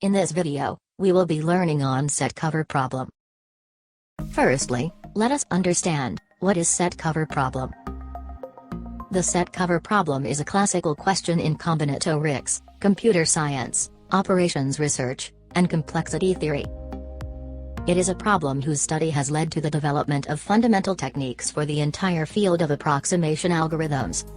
In this video, we will be learning on set cover problem. Firstly, let us understand, what is set cover problem? The set cover problem is a classical question in combinatorics, computer science, operations research, and complexity theory. It is a problem whose study has led to the development of fundamental techniques for the entire field of approximation algorithms.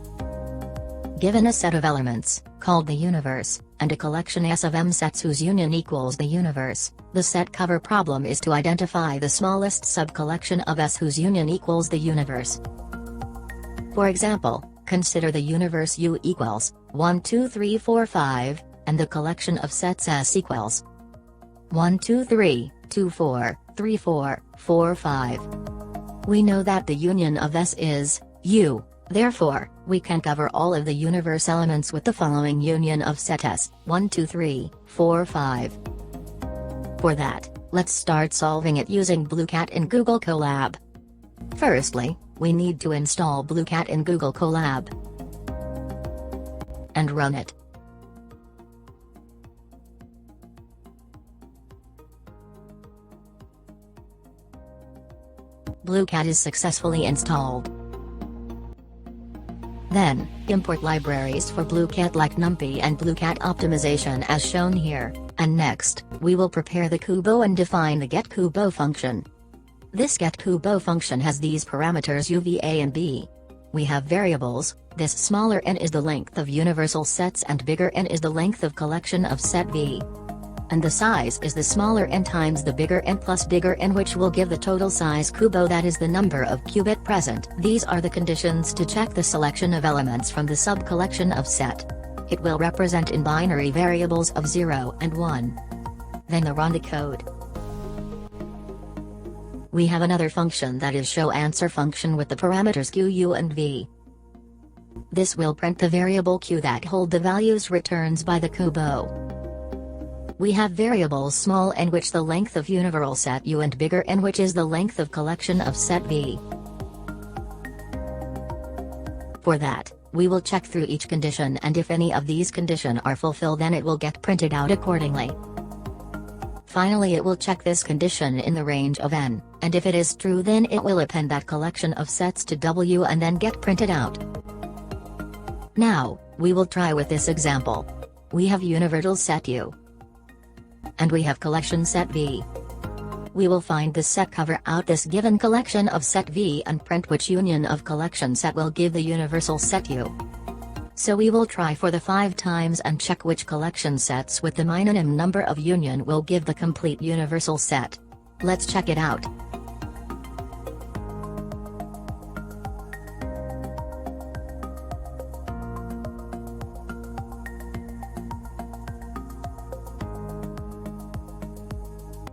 Given a set of elements, called the universe, and a collection S of M sets whose union equals the universe, the set cover problem is to identify the smallest subcollection of S whose union equals the universe. For example, consider the universe U equals 1 2 3 4 5, and the collection of sets S equals 1 2 3 2 4 3 4 4 5. We know that the union of S is U. Therefore, we can cover all of the universe elements with the following union of set S, 1 2 3 4 5. For that, let's start solving it using Blueqat in Google Colab. Firstly, we need to install Blueqat in Google Colab and run it. Blueqat is successfully installed. Then, import libraries for Blueqat like NumPy and Blueqat optimization as shown here, and next, we will prepare the kubo and define the getKubo function. This getKubo function has these parameters u, v, a and b. We have variables, this smaller n is the length of universal sets and bigger n is the length of collection of set v. And the size is the smaller n times the bigger n plus bigger n, which will give the total size kubo, that is the number of qubit present. These are the conditions to check the selection of elements from the subcollection of set. It will represent in binary variables of 0 and 1. Then run the code. We have another function, that is show answer function with the parameters q, u and v. This will print the variable q that hold the values returns by the kubo. We have variables small n, which the length of universal set u, and bigger n, which is the length of collection of set v. For that, we will check through each condition, and if any of these conditions are fulfilled, then it will get printed out accordingly. Finally, it will check this condition in the range of n, and if it is true, then it will append that collection of sets to W and then get printed out. Now, we will try with this example. We have universal set U, and we have collection set V. We will find the set cover out this given collection of set V and print which union of collection set will give the universal set U. So we will try for the 5 times and check which collection sets with the minimum number of union will give the complete universal set. Let's check it out.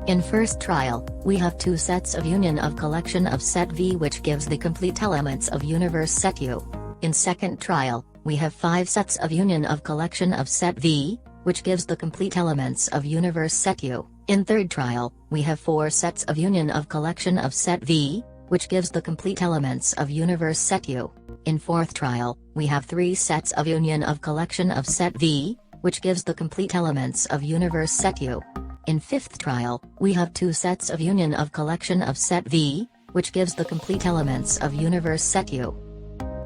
In first trial, we have 2 sets of union of collection of set V, which gives the complete elements of universe set U. In second trial, we have 5 sets of union of collection of set V, which gives the complete elements of universe set U. In third trial, we have 4 sets of union of collection of set V, which gives the complete elements of universe set U. In fourth trial, we have 3 sets of union of collection of set V, which gives the complete elements of universe set U. In fifth trial, we have 2 sets of union of collection of set V, which gives the complete elements of universe set U.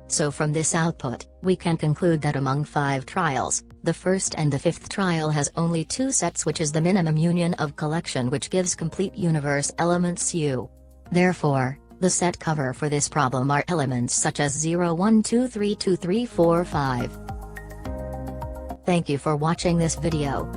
So from this output, we can conclude that among 5 trials, the first and the fifth trial has only 2 sets, which is the minimum union of collection, which gives complete universe elements U. Therefore, the set cover for this problem are elements such as 0 1 2 3 2 3 4 5. Thank you for watching this video.